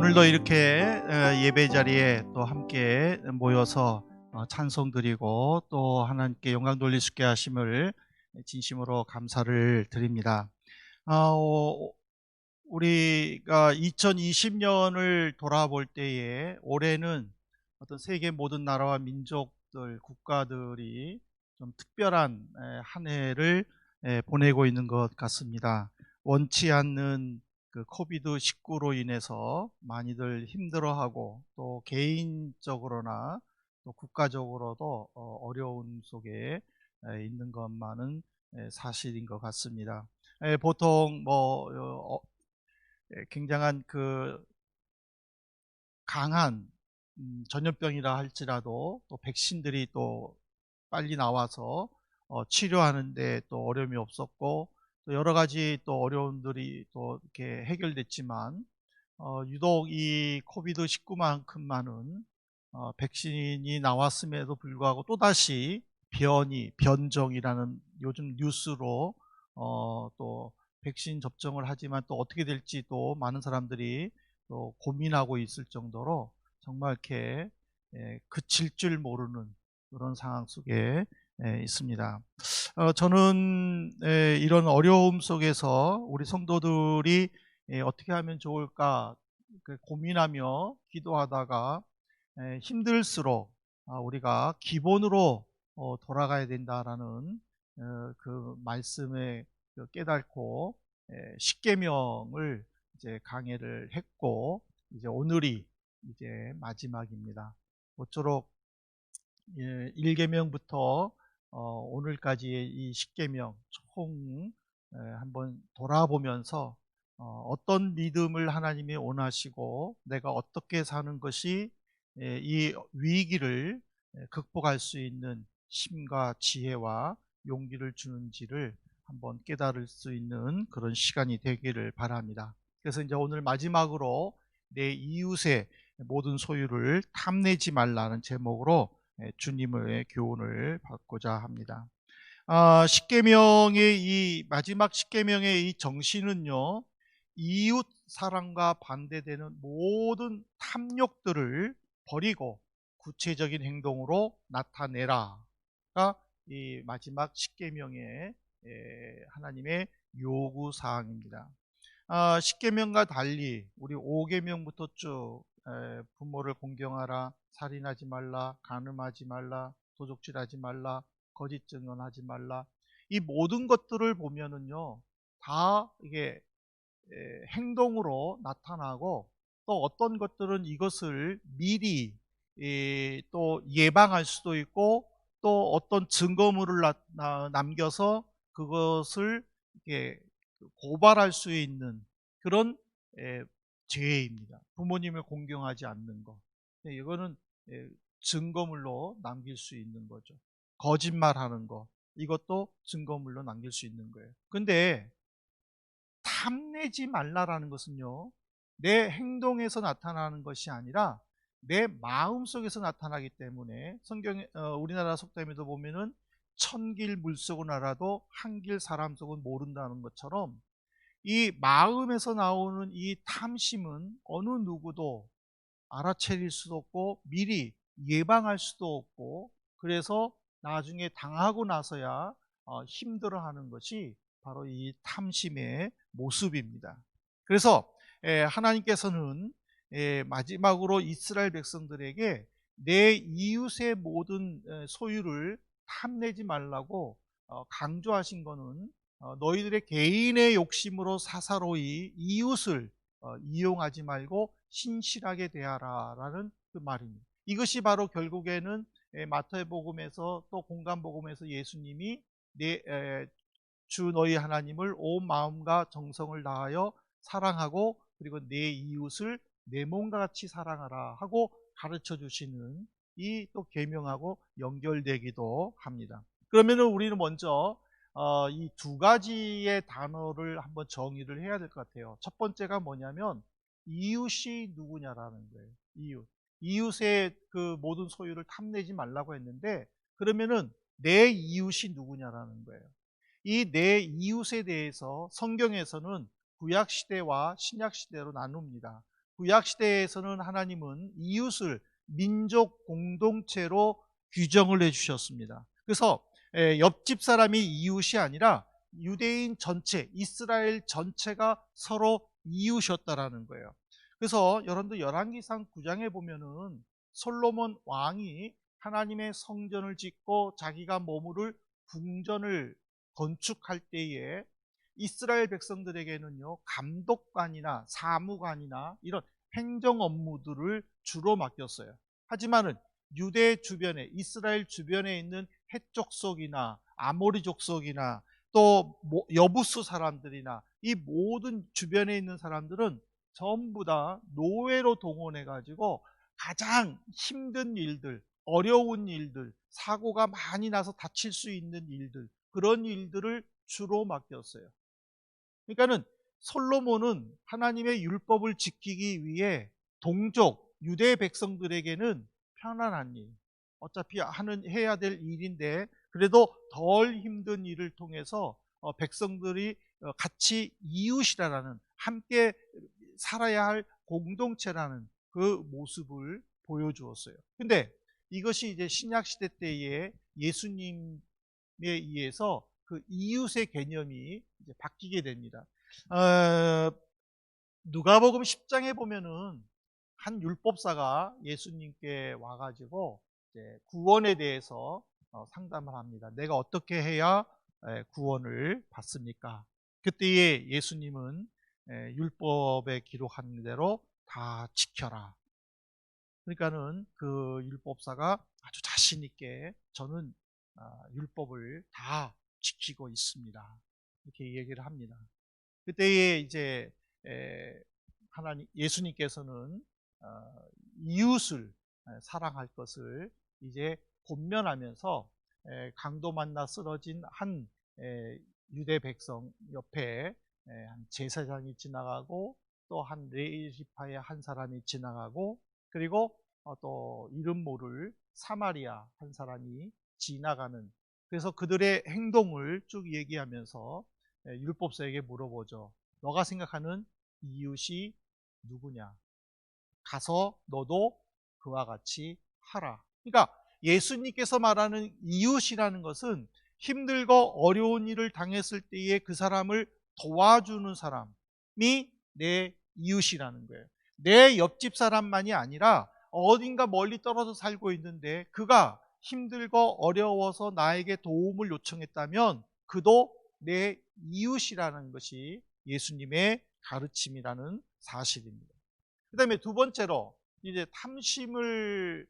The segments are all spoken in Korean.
오늘도 이렇게 예배 자리에 또 함께 모여서 찬송 드리고 또 하나님께 영광 돌릴 수 있게 하심을 진심으로 감사를 드립니다. 우리가 2020년을 돌아볼 때에 올해는 어떤 세계 모든 나라와 민족들, 국가들이 좀 특별한 한 해를 보내고 있는 것 같습니다. 원치 않는 그 코비드19로 인해서 많이들 힘들어하고 또 개인적으로나 또 국가적으로도 어려움 속에 있는 것만은 사실인 것 같습니다. 보통 굉장한 그 강한 전염병이라 할지라도 또 백신들이 또 빨리 나와서 치료하는데 또 어려움이 없었고 또 여러 가지 또 어려움들이 또 이렇게 해결됐지만 유독 이 코비드 19만큼만은 백신이 나왔음에도 불구하고 또다시 변종이라는 요즘 뉴스로 또 백신 접종을 하지만 또 어떻게 될지 또 많은 사람들이 또 고민하고 있을 정도로 정말 이렇게 그칠 줄 모르는 그런 상황 속에 있습니다. 저는 이런 어려움 속에서 우리 성도들이 어떻게 하면 좋을까 고민하며 기도하다가 힘들수록 우리가 기본으로 돌아가야 된다라는 그 말씀에 깨닫고 십계명을 이제 강해를 했고 이제 오늘이 이제 마지막입니다. 모쪼록 1계명부터 오늘까지의 이 10계명 총 한번 돌아보면서 어떤 믿음을 하나님이 원하시고 내가 어떻게 사는 것이 이 위기를 극복할 수 있는 힘과 지혜와 용기를 주는지를 한번 깨달을 수 있는 그런 시간이 되기를 바랍니다. 그래서 이제 오늘 마지막으로 내 이웃의 모든 소유를 탐내지 말라는 제목으로 주님의 교훈을 받고자 합니다. 십계명의 이 마지막 십계명의 이 정신은요, 이웃 사랑과 반대되는 모든 탐욕들을 버리고 구체적인 행동으로 나타내라가 이 마지막 십계명의 하나님의 요구 사항입니다. 십계명과 달리 우리 5계명부터 쭉 부모를 공경하라, 살인하지 말라, 간음하지 말라, 도적질하지 말라, 거짓 증언하지 말라, 이 모든 것들을 보면은요 다 이게 행동으로 나타나고 또 어떤 것들은 이것을 미리 또 예방할 수도 있고 또 어떤 증거물을 남겨서 그것을 이렇게 고발할 수 있는 그런 죄입니다. 부모님을 공경하지 않는 것. 이거는 증거물로 남길 수 있는 거죠. 거짓말하는 것. 이것도 증거물로 남길 수 있는 거예요. 근데 탐내지 말라라는 것은요, 내 행동에서 나타나는 것이 아니라 내 마음 속에서 나타나기 때문에 성경 우리나라 속담에도 보면은 천길 물속은 알아도 한길 사람 속은 모른다는 것처럼 이 마음에서 나오는 이 탐심은 어느 누구도 알아차릴 수도 없고 미리 예방할 수도 없고 그래서 나중에 당하고 나서야 힘들어하는 것이 바로 이 탐심의 모습입니다. 그래서 하나님께서는 마지막으로 이스라엘 백성들에게 내 이웃의 모든 소유를 탐내지 말라고 강조하신 것은 너희들의 개인의 욕심으로 사사로이 이웃을 이용하지 말고 신실하게 대하라라는 그 말입니다. 이것이 바로 결국에는 마태복음에서 또 공간복음에서 예수님이 주 너희 하나님을 온 마음과 정성을 다하여 사랑하고 그리고 내 이웃을 내 몸과 같이 사랑하라 하고 가르쳐 주시는 이 또 계명하고 연결되기도 합니다. 그러면은 우리는 먼저 이 두 가지의 단어를 한번 정의를 해야 될 것 같아요. 첫 번째가 뭐냐면 이웃이 누구냐라는 거예요. 이웃의 그 모든 소유를 탐내지 말라고 했는데 그러면은 내 이웃이 누구냐라는 거예요. 이 내 이웃에 대해서 성경에서는 구약 시대와 신약 시대로 나눕니다. 구약 시대에서는 하나님은 이웃을 민족 공동체로 규정을 해주셨습니다. 그래서 옆집 사람이 이웃이 아니라 유대인 전체, 이스라엘 전체가 서로 이웃이었다라는 거예요. 그래서 여러분들 열왕기상 9장에 보면은 솔로몬 왕이 하나님의 성전을 짓고 자기가 머무를 궁전을 건축할 때에 이스라엘 백성들에게는요, 감독관이나 사무관이나 이런 행정 업무들을 주로 맡겼어요. 하지만은 유대 주변에, 이스라엘 주변에 있는 헷 족속이나 아모리 족속이나 또 여부수 사람들이나 이 모든 주변에 있는 사람들은 전부 다 노예로 동원해 가지고 가장 힘든 일들, 어려운 일들, 사고가 많이 나서 다칠 수 있는 일들, 그런 일들을 주로 맡겼어요. 그러니까는 솔로몬은 하나님의 율법을 지키기 위해 동족 유대 백성들에게는 편안한 일, 어차피 해야 될 일인데 그래도 덜 힘든 일을 통해서 백성들이 같이 이웃이라는, 함께 살아야 할 공동체라는 그 모습을 보여주었어요. 근데 이것이 이제 신약 시대 때에 예수님에 의해서 그 이웃의 개념이 이제 바뀌게 됩니다. 어, 누가복음 10장에 보면은 한 율법사가 예수님께 와가지고 이제 구원에 대해서 상담을 합니다. 내가 어떻게 해야 구원을 받습니까? 그때에 예수님은 율법에 기록한 대로 다 지켜라. 그러니까는 그 율법사가 아주 자신 있게 저는 율법을 다 지키고 있습니다. 이렇게 얘기를 합니다. 그때에 이제 하나님 예수님께서는 이웃을 사랑할 것을 이제 권면하면서 강도 만나 쓰러진 한 유대 백성 옆에 한 제사장이 지나가고 또 한 레위지파의 한 사람이 지나가고 그리고 또 이름 모를 사마리아 한 사람이 지나가는, 그래서 그들의 행동을 쭉 얘기하면서 율법사에게 물어보죠. 너가 생각하는 이웃이 누구냐? 가서 너도 그와 같이 하라. 그러니까 예수님께서 말하는 이웃이라는 것은 힘들고 어려운 일을 당했을 때에 그 사람을 도와주는 사람이 내 이웃이라는 거예요. 내 옆집 사람만이 아니라 어딘가 멀리 떨어져 살고 있는데 그가 힘들고 어려워서 나에게 도움을 요청했다면 그도 내 이웃이라는 것이 예수님의 가르침이라는 사실입니다. 그 다음에 두 번째로 이제 탐심을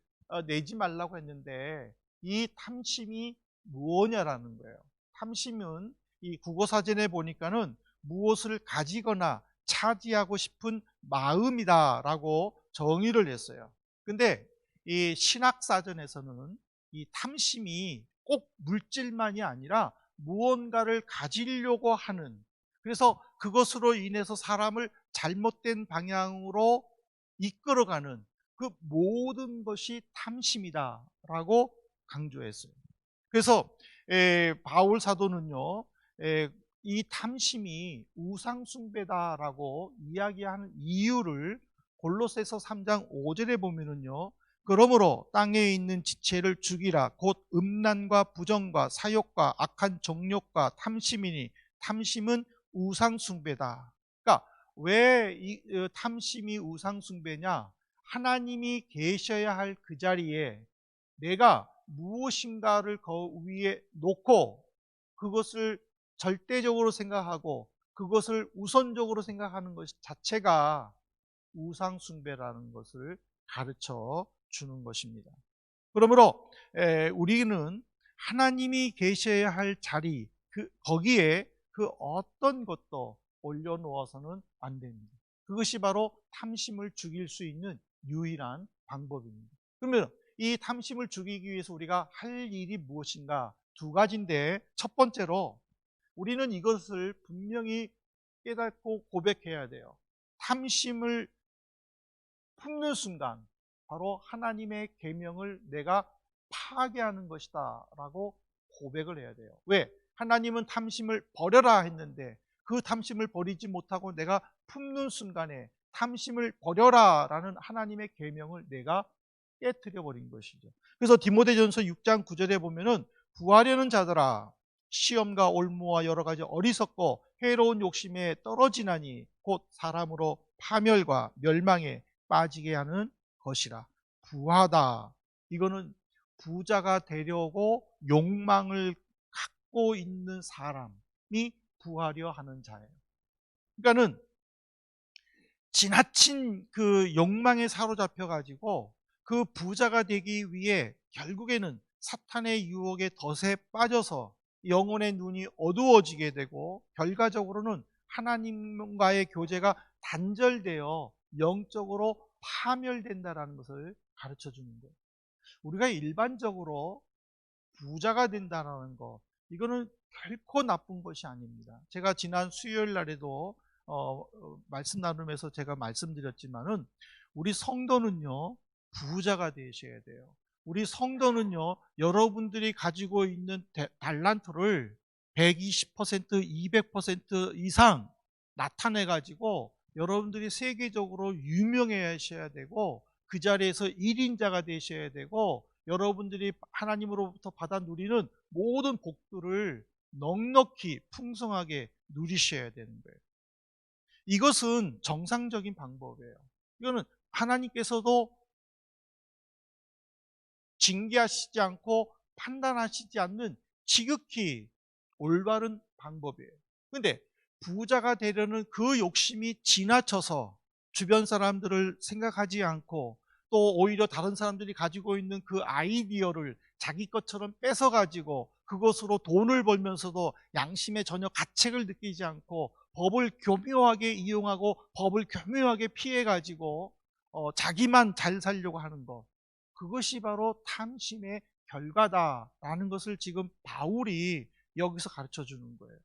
내지 말라고 했는데 이 탐심이 무엇냐라는 거예요. 탐심은 이 국어사전에 보니까는 무엇을 가지거나 차지하고 싶은 마음이다라고 정의를 했어요. 근데 이 신학사전에서는 이 탐심이 꼭 물질만이 아니라 무언가를 가지려고 하는, 그래서 그것으로 인해서 사람을 잘못된 방향으로 이끌어가는 그 모든 것이 탐심이다라고 강조했어요. 그래서 바울 사도는요, 이 탐심이 우상숭배다라고 이야기하는 이유를 골로새서 3장 5절에 보면은요, 그러므로 땅에 있는 지체를 죽이라 곧 음란과 부정과 사욕과 악한 정욕과 탐심이니 탐심은 우상숭배다. 그러니까 왜 이 탐심이 우상숭배냐? 하나님이 계셔야 할 그 자리에 내가 무엇인가를 그 위에 놓고 그것을 절대적으로 생각하고 그것을 우선적으로 생각하는 것 자체가 우상숭배라는 것을 가르쳐 주는 것입니다. 그러므로 우리는 하나님이 계셔야 할 자리, 거기에 그 어떤 것도 올려놓아서는 안 됩니다. 그것이 바로 탐심을 죽일 수 있는 유일한 방법입니다. 그러면 이 탐심을 죽이기 위해서 우리가 할 일이 무엇인가? 두 가지인데, 첫 번째로 우리는 이것을 분명히 깨닫고 고백해야 돼요. 탐심을 품는 순간 바로 하나님의 계명을 내가 파괴하는 것이다 라고 고백을 해야 돼요. 왜? 하나님은 탐심을 버려라 했는데 그 탐심을 버리지 못하고 내가 품는 순간에 탐심을 버려라라는 하나님의 계명을 내가 깨트려 버린 것이죠. 그래서 디모데전서 6장 9절에 보면은 구하려는 자들아 시험과 올무와 여러 가지 어리석고 해로운 욕심에 떨어지나니 곧 사람으로 파멸과 멸망에 빠지게 하는 것이라. 부하다. 이거는 부자가 되려고 욕망을 갖고 있는 사람이 부하려 하는 자예요. 그러니까는 지나친 그 욕망에 사로잡혀 가지고 그 부자가 되기 위해 결국에는 사탄의 유혹의 덫에 빠져서 영혼의 눈이 어두워지게 되고 결과적으로는 하나님과의 교제가 단절되어 영적으로 파멸된다라는 것을 가르쳐 주는 거예요. 우리가 일반적으로 부자가 된다는 거, 이거는 결코 나쁜 것이 아닙니다. 제가 지난 수요일 날에도 말씀 나누면서 제가 말씀드렸지만은 우리 성도는요 부자가 되셔야 돼요. 우리 성도는요 여러분들이 가지고 있는 달란트를 120%, 200% 이상 나타내 가지고 여러분들이 세계적으로 유명해셔야 되고 그 자리에서 1인자가 되셔야 되고 여러분들이 하나님으로부터 받아 누리는 모든 복들을 넉넉히 풍성하게 누리셔야 되는 거예요. 이것은 정상적인 방법이에요. 이거는 하나님께서도 징계하시지 않고 판단하시지 않는 지극히 올바른 방법이에요. 그런데 부자가 되려는 그 욕심이 지나쳐서 주변 사람들을 생각하지 않고 또 오히려 다른 사람들이 가지고 있는 그 아이디어를 자기 것처럼 뺏어가지고 그것으로 돈을 벌면서도 양심에 전혀 가책을 느끼지 않고 법을 교묘하게 이용하고 법을 교묘하게 피해가지고 자기만 잘 살려고 하는 것, 그것이 바로 탐심의 결과다라는 것을 지금 바울이 여기서 가르쳐 주는 거예요.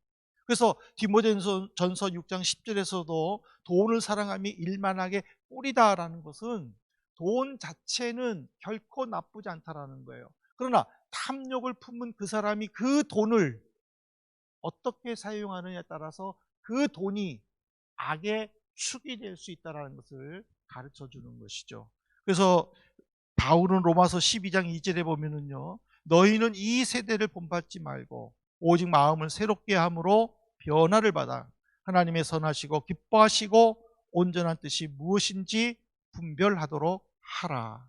그래서 디모데전서 6장 10절에서도 돈을 사랑함이 일만하게 꼴이다라는 것은 돈 자체는 결코 나쁘지 않다라는 거예요. 그러나 탐욕을 품은 그 사람이 그 돈을 어떻게 사용하느냐에 따라서 그 돈이 악의 축이 될 수 있다는 것을 가르쳐 주는 것이죠. 그래서 바울은 로마서 12장 2절에 보면은요, 너희는 이 세대를 본받지 말고 오직 마음을 새롭게 함으로 변화를 받아 하나님의 선하시고 기뻐하시고 온전한 뜻이 무엇인지 분별하도록 하라.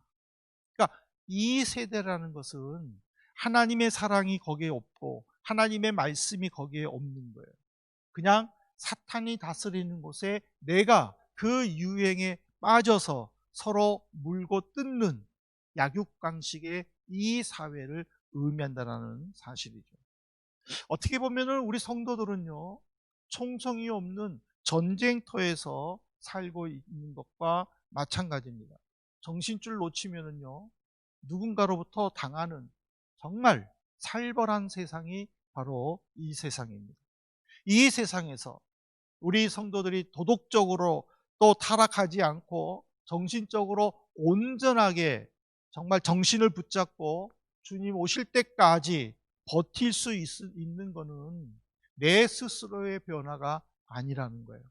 그러니까 이 세대라는 것은 하나님의 사랑이 거기에 없고 하나님의 말씀이 거기에 없는 거예요. 그냥 사탄이 다스리는 곳에 내가 그 유행에 빠져서 서로 물고 뜯는 약육강식의 이 사회를 의미한다는 사실이죠. 어떻게 보면 우리 성도들은요, 총성이 없는 전쟁터에서 살고 있는 것과 마찬가지입니다. 정신줄 놓치면은요, 누군가로부터 당하는 정말 살벌한 세상이 바로 이 세상입니다. 이 세상에서 우리 성도들이 도덕적으로 또 타락하지 않고 정신적으로 온전하게 정말 정신을 붙잡고 주님 오실 때까지 버틸 수 있는 것은 내 스스로의 변화가 아니라는 거예요.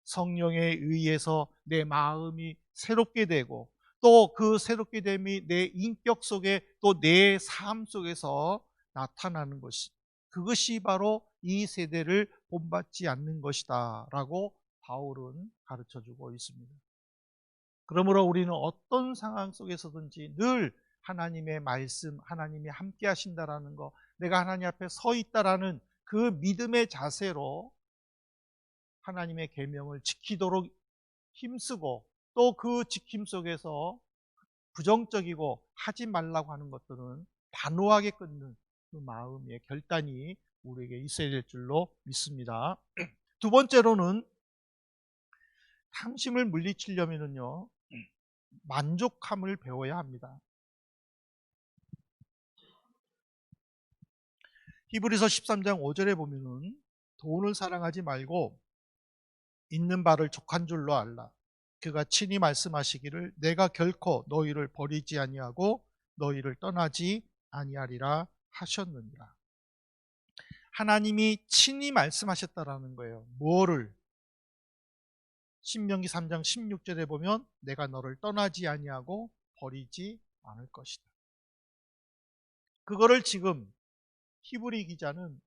성령에 의해서 내 마음이 새롭게 되고 또 그 새롭게 됨이 내 인격 속에 또 내 삶 속에서 나타나는 것이, 그것이 바로 이 세대를 본받지 않는 것이다 라고 바울은 가르쳐주고 있습니다. 그러므로 우리는 어떤 상황 속에서든지 늘 하나님의 말씀, 하나님이 함께 하신다라는 거, 내가 하나님 앞에 서 있다라는 그 믿음의 자세로 하나님의 계명을 지키도록 힘쓰고 또 그 지킴 속에서 부정적이고 하지 말라고 하는 것들은 단호하게 끊는 그 마음의 결단이 우리에게 있어야 될 줄로 믿습니다. 두 번째로는 탐심을 물리치려면요, 만족함을 배워야 합니다. 히브리서 13장 5절에 보면은 돈을 사랑하지 말고 있는 바를 족한 줄로 알라. 그가 친히 말씀하시기를 내가 결코 너희를 버리지 아니하고 너희를 떠나지 아니하리라 하셨느니라. 하나님이 친히 말씀하셨다라는 거예요. 뭐를? 신명기 3장 16절에 보면 내가 너를 떠나지 아니하고 버리지 않을 것이다. 그거를 지금 히브리 기자는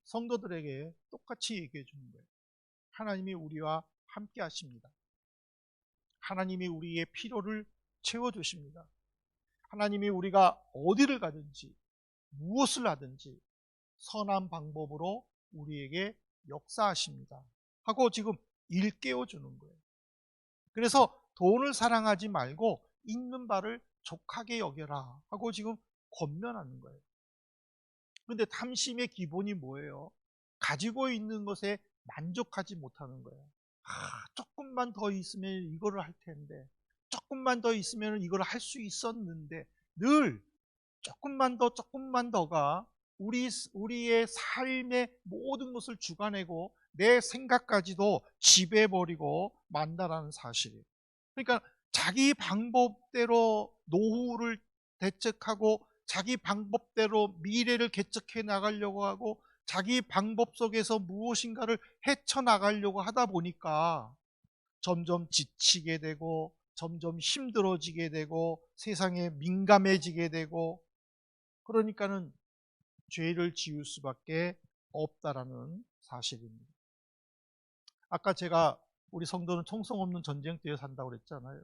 성도들에게 똑같이 얘기해 주는 거예요. 하나님이 우리와 함께 하십니다. 하나님이 우리의 필요를 채워주십니다. 하나님이 우리가 어디를 가든지 무엇을 하든지 선한 방법으로 우리에게 역사하십니다 하고 지금 일깨워 주는 거예요. 그래서 돈을 사랑하지 말고 있는 바를 족하게 여겨라 하고 지금 권면하는 거예요. 근데 탐심의 기본이 뭐예요? 가지고 있는 것에 만족하지 못하는 거예요. 조금만 더 있으면 이거를 할 텐데, 조금만 더 있으면 이걸 할 수 있었는데, 늘 조금만 더가 우리의 삶의 모든 것을 주관하고 내 생각까지도 지배해버리고 만다라는 사실이에요. 그러니까 자기 방법대로 노후를 대책하고 자기 방법대로 미래를 개척해 나가려고 하고 자기 방법 속에서 무엇인가를 헤쳐나가려고 하다 보니까 점점 지치게 되고 점점 힘들어지게 되고 세상에 민감해지게 되고 그러니까는 죄를 지을 수밖에 없다라는 사실입니다. 아까 제가 우리 성도는 총성 없는 전쟁터에 산다고 그랬잖아요.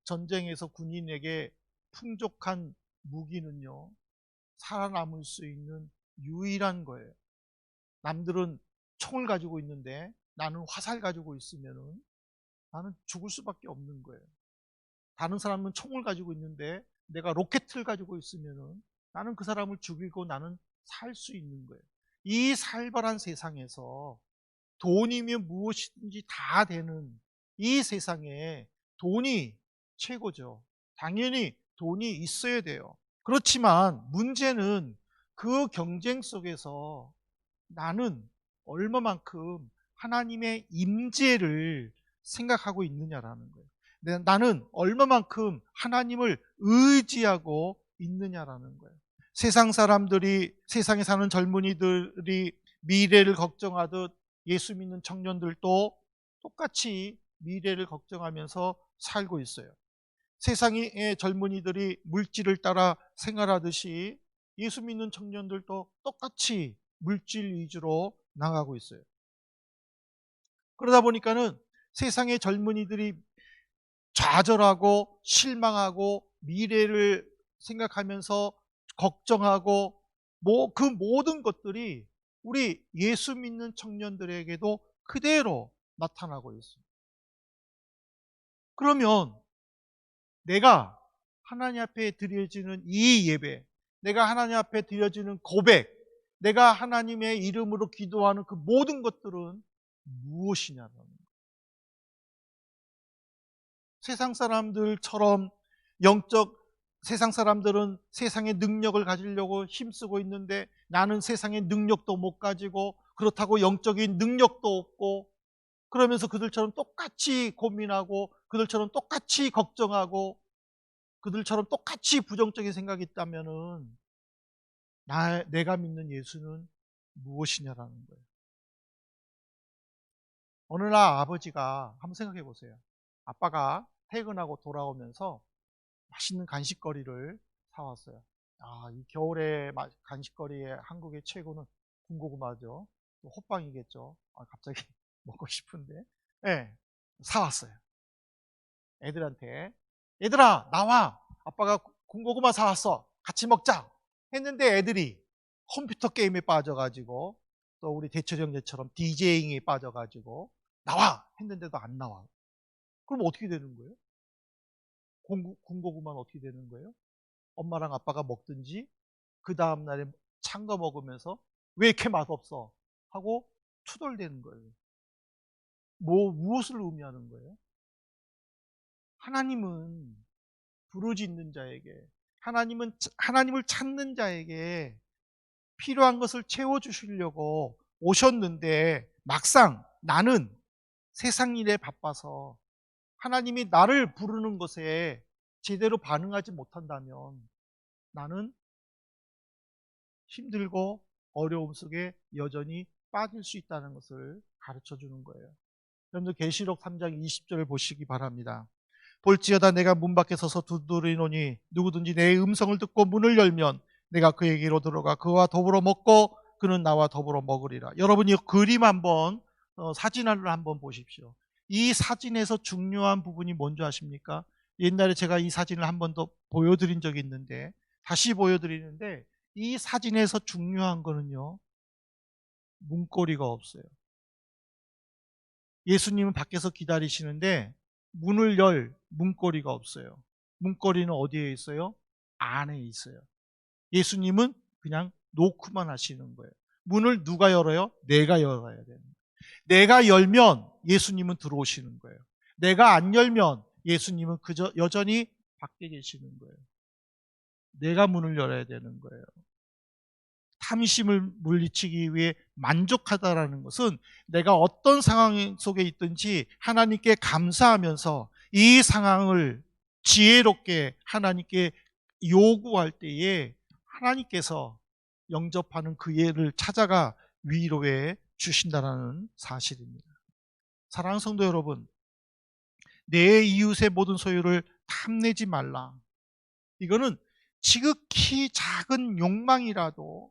전쟁에서 군인에게 풍족한 무기는요, 살아남을 수 있는 유일한 거예요. 남들은 총을 가지고 있는데 나는 화살 가지고 있으면은 나는 죽을 수밖에 없는 거예요. 다른 사람은 총을 가지고 있는데 내가 로켓을 가지고 있으면은 나는 그 사람을 죽이고 나는 살 수 있는 거예요. 이 살벌한 세상에서 돈이면 무엇이든지 다 되는 이 세상에 돈이 최고죠. 당연히 돈이 있어야 돼요. 그렇지만 문제는 그 경쟁 속에서 나는 얼마만큼 하나님의 임재를 생각하고 있느냐라는 거예요. 나는 얼마만큼 하나님을 의지하고 있느냐라는 거예요. 세상 사람들이, 세상에 사는 젊은이들이 미래를 걱정하듯 예수 믿는 청년들도 똑같이 미래를 걱정하면서 살고 있어요. 세상의 젊은이들이 물질을 따라 생활하듯이 예수 믿는 청년들도 똑같이 물질 위주로 나가고 있어요. 그러다 보니까는 세상의 젊은이들이 좌절하고 실망하고 미래를 생각하면서 걱정하고 그 모든 것들이 우리 예수 믿는 청년들에게도 그대로 나타나고 있어요. 그러면 내가 하나님 앞에 드려지는 이 예배, 내가 하나님 앞에 드려지는 고백, 내가 하나님의 이름으로 기도하는 그 모든 것들은 무엇이냐는 거예요. 세상 사람들처럼 세상 사람들은 세상의 능력을 가지려고 힘쓰고 있는데 나는 세상의 능력도 못 가지고 그렇다고 영적인 능력도 없고 그러면서 그들처럼 똑같이 고민하고 그들처럼 똑같이 걱정하고 그들처럼 똑같이 부정적인 생각이 있다면은 내가 믿는 예수는 무엇이냐라는 거예요. 어느 날 아버지가 한번 생각해 보세요. 아빠가 퇴근하고 돌아오면서 맛있는 간식거리를 사왔어요. 이 겨울에 간식거리에 한국의 최고는 군고구마죠. 또 호빵이겠죠. 갑자기 먹고 싶은데. 네, 사왔어요. 애들한테. 얘들아, 나와. 아빠가 군고구마 사왔어. 같이 먹자. 했는데 애들이 컴퓨터 게임에 빠져가지고 또 우리 대처형제처럼 디제잉에 빠져가지고 나와! 했는데도 안 나와. 그럼 어떻게 되는 거예요? 군고구마는 어떻게 되는 거예요? 엄마랑 아빠가 먹든지 그 다음날에 찬 거 먹으면서 왜 이렇게 맛없어? 하고 투덜대는 거예요. 무엇을 의미하는 거예요? 하나님은 부르짖는 자에게, 하나님을 찾는 자에게 필요한 것을 채워주시려고 오셨는데 막상 나는 세상 일에 바빠서 하나님이 나를 부르는 것에 제대로 반응하지 못한다면 나는 힘들고 어려움 속에 여전히 빠질 수 있다는 것을 가르쳐 주는 거예요. 여러분들 계시록 3장 20절을 보시기 바랍니다. 볼지어다 내가 문 밖에 서서 두드리노니 누구든지 내 음성을 듣고 문을 열면 내가 그에게로 들어가 그와 더불어 먹고 그는 나와 더불어 먹으리라. 여러분 이 그림 한번 사진을 한번 보십시오. 이 사진에서 중요한 부분이 뭔지 아십니까? 옛날에 제가 이 사진을 한 번 더 보여드린 적이 있는데 다시 보여드리는데 이 사진에서 중요한 거는요, 문고리가 없어요. 예수님은 밖에서 기다리시는데 문을 열 문고리가 없어요. 문고리는 어디에 있어요? 안에 있어요. 예수님은 그냥 놓고만 하시는 거예요. 문을 누가 열어요? 내가 열어야 되는 거예요. 내가 열면 예수님은 들어오시는 거예요. 내가 안 열면 예수님은 그저 여전히 밖에 계시는 거예요. 내가 문을 열어야 되는 거예요. 탐심을 물리치기 위해 만족하다라는 것은 내가 어떤 상황 속에 있든지 하나님께 감사하면서 이 상황을 지혜롭게 하나님께 요구할 때에 하나님께서 영접하는 그 예를 찾아가 위로해 주신다는 사실입니다. 사랑하는 성도 여러분, 내 이웃의 모든 소유를 탐내지 말라. 이거는 지극히 작은 욕망이라도,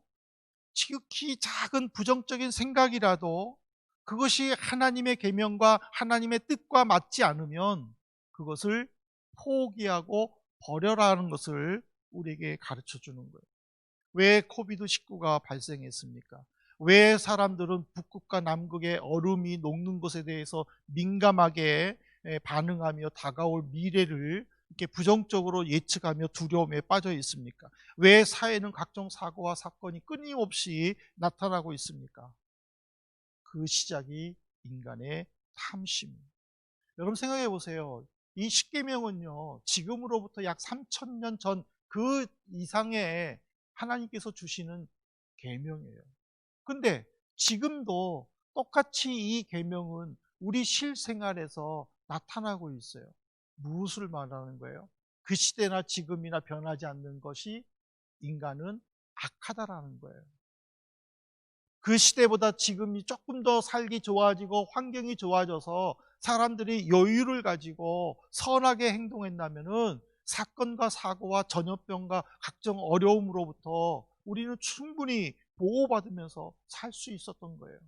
지극히 작은 부정적인 생각이라도 그것이 하나님의 계명과 하나님의 뜻과 맞지 않으면 그것을 포기하고 버려라는 것을 우리에게 가르쳐 주는 거예요. 왜 코비드19가 발생했습니까? 왜 사람들은 북극과 남극의 얼음이 녹는 것에 대해서 민감하게 반응하며 다가올 미래를 이렇게 부정적으로 예측하며 두려움에 빠져 있습니까? 왜 사회는 각종 사고와 사건이 끊임없이 나타나고 있습니까? 그 시작이 인간의 탐심입니다. 여러분 생각해 보세요. 이 십계명은요, 지금으로부터 약 3,000년 전 그 이상의 하나님께서 주시는 계명이에요. 근데 지금도 똑같이 이 계명은 우리 실생활에서 나타나고 있어요. 무엇을 말하는 거예요? 그 시대나 지금이나 변하지 않는 것이 인간은 악하다라는 거예요. 그 시대보다 지금이 조금 더 살기 좋아지고 환경이 좋아져서 사람들이 여유를 가지고 선하게 행동했다면은 사건과 사고와 전염병과 각종 어려움으로부터 우리는 충분히 보호받으면서 살 수 있었던 거예요.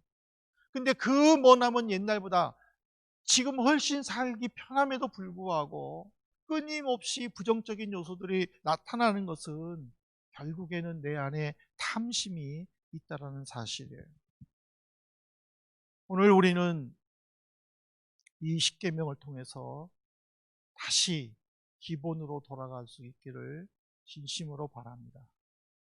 근데 그 머나먼 옛날보다 지금 훨씬 살기 편함에도 불구하고 끊임없이 부정적인 요소들이 나타나는 것은 결국에는 내 안에 탐심이 있다라는 사실이에요. 오늘 우리는 이 십계명을 통해서 다시 기본으로 돌아갈 수 있기를 진심으로 바랍니다.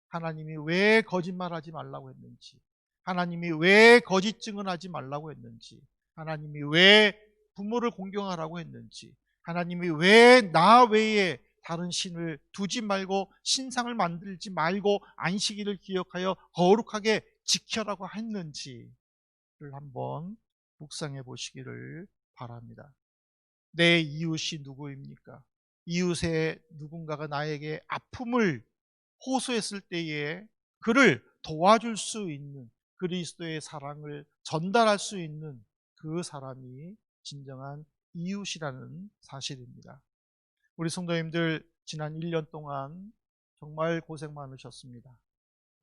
하나님이 왜 거짓말하지 말라고 했는지, 하나님이 왜 거짓 증언하지 말라고 했는지, 하나님이 왜 부모를 공경하라고 했는지, 하나님이 왜 나 외에 다른 신을 두지 말고 신상을 만들지 말고 안식일을 기억하여 거룩하게 지켜라고 했는지를 한번 묵상해 보시기를 바랍니다. 내 이웃이 누구입니까? 이웃의 누군가가 나에게 아픔을 호소했을 때에 그를 도와줄 수 있는, 그리스도의 사랑을 전달할 수 있는 그 사람이 진정한 이웃이라는 사실입니다. 우리 성도님들 지난 1년 동안 정말 고생 많으셨습니다.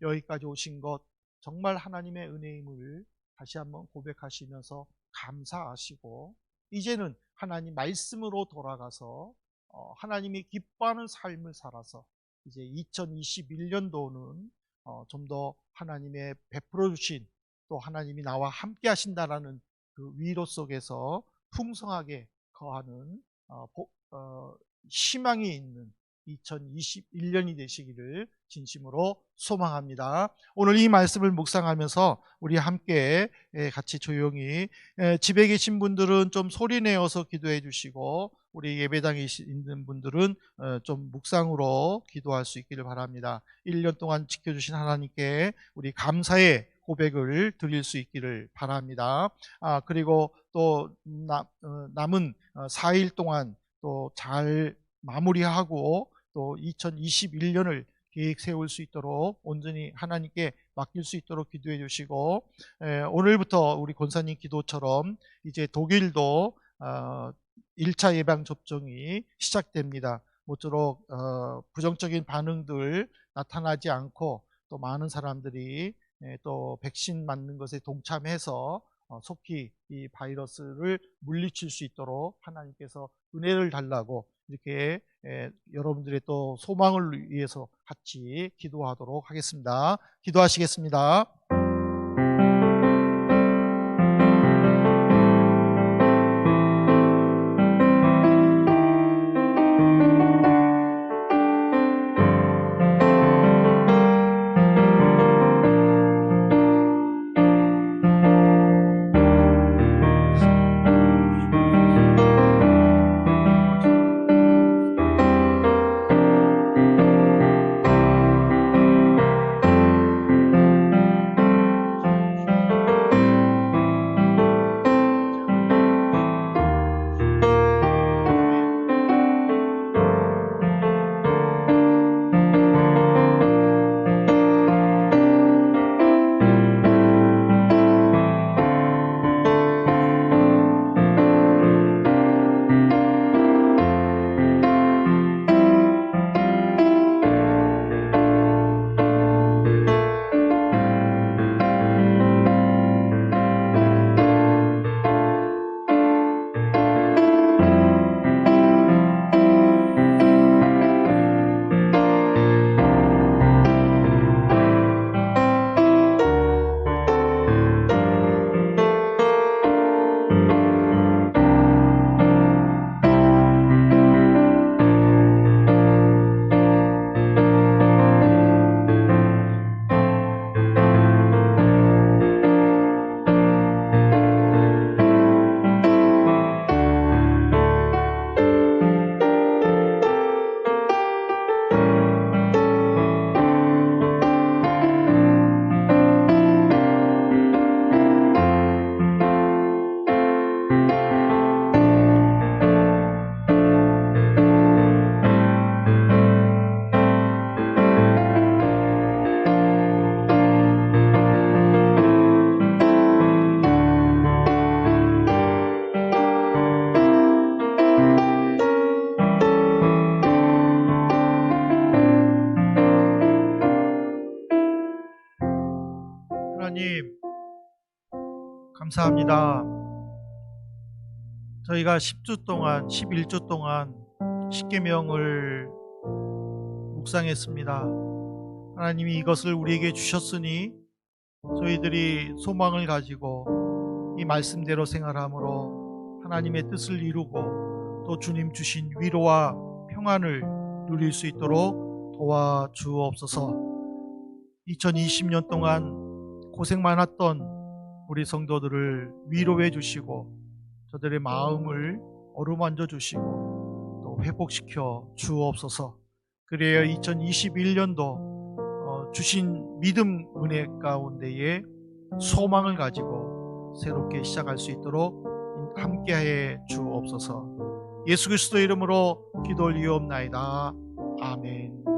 여기까지 오신 것 정말 하나님의 은혜임을 다시 한번 고백하시면서 감사하시고, 이제는 하나님 말씀으로 돌아가서 하나님이 기뻐하는 삶을 살아서 이제 2021년도는 좀 더 하나님의 베풀어 주신, 또 하나님이 나와 함께 하신다라는 그 위로 속에서 풍성하게 거하는 희망이 있는 2021년이 되시기를 진심으로 소망합니다. 오늘 이 말씀을 묵상하면서 우리 함께 같이 조용히, 집에 계신 분들은 좀 소리 내어서 기도해 주시고, 우리 예배당에 있는 분들은 좀 묵상으로 기도할 수 있기를 바랍니다. 1년 동안 지켜주신 하나님께 우리 감사의 고백을 드릴 수 있기를 바랍니다. 그리고 또 남은 4일 동안 또 잘 마무리하고 또 2021년을 계획 세울 수 있도록 온전히 하나님께 맡길 수 있도록 기도해 주시고, 오늘부터 우리 권사님 기도처럼 이제 독일도 1차 예방접종이 시작됩니다. 모쪼록 부정적인 반응들 나타나지 않고 또 많은 사람들이 또 백신 맞는 것에 동참해서 속히 이 바이러스를 물리칠 수 있도록 하나님께서 은혜를 달라고 이렇게 여러분들의 또 소망을 위해서 같이 기도하도록 하겠습니다. 기도하시겠습니다. 하나님 감사합니다. 저희가 10주 동안 11주 동안 십계명을 묵상했습니다. 하나님이 이것을 우리에게 주셨으니 저희들이 소망을 가지고 이 말씀대로 생활함으로 하나님의 뜻을 이루고 또 주님 주신 위로와 평안을 누릴 수 있도록 도와주옵소서. 2020년 동안 고생 많았던 우리 성도들을 위로해 주시고 저들의 마음을 어루만져 주시고 또 회복시켜 주옵소서. 그래야 2021년도 주신 믿음 은혜 가운데에 소망을 가지고 새롭게 시작할 수 있도록 함께해 주옵소서. 예수 그리스도 이름으로 기도 올리옵나이다. 아멘.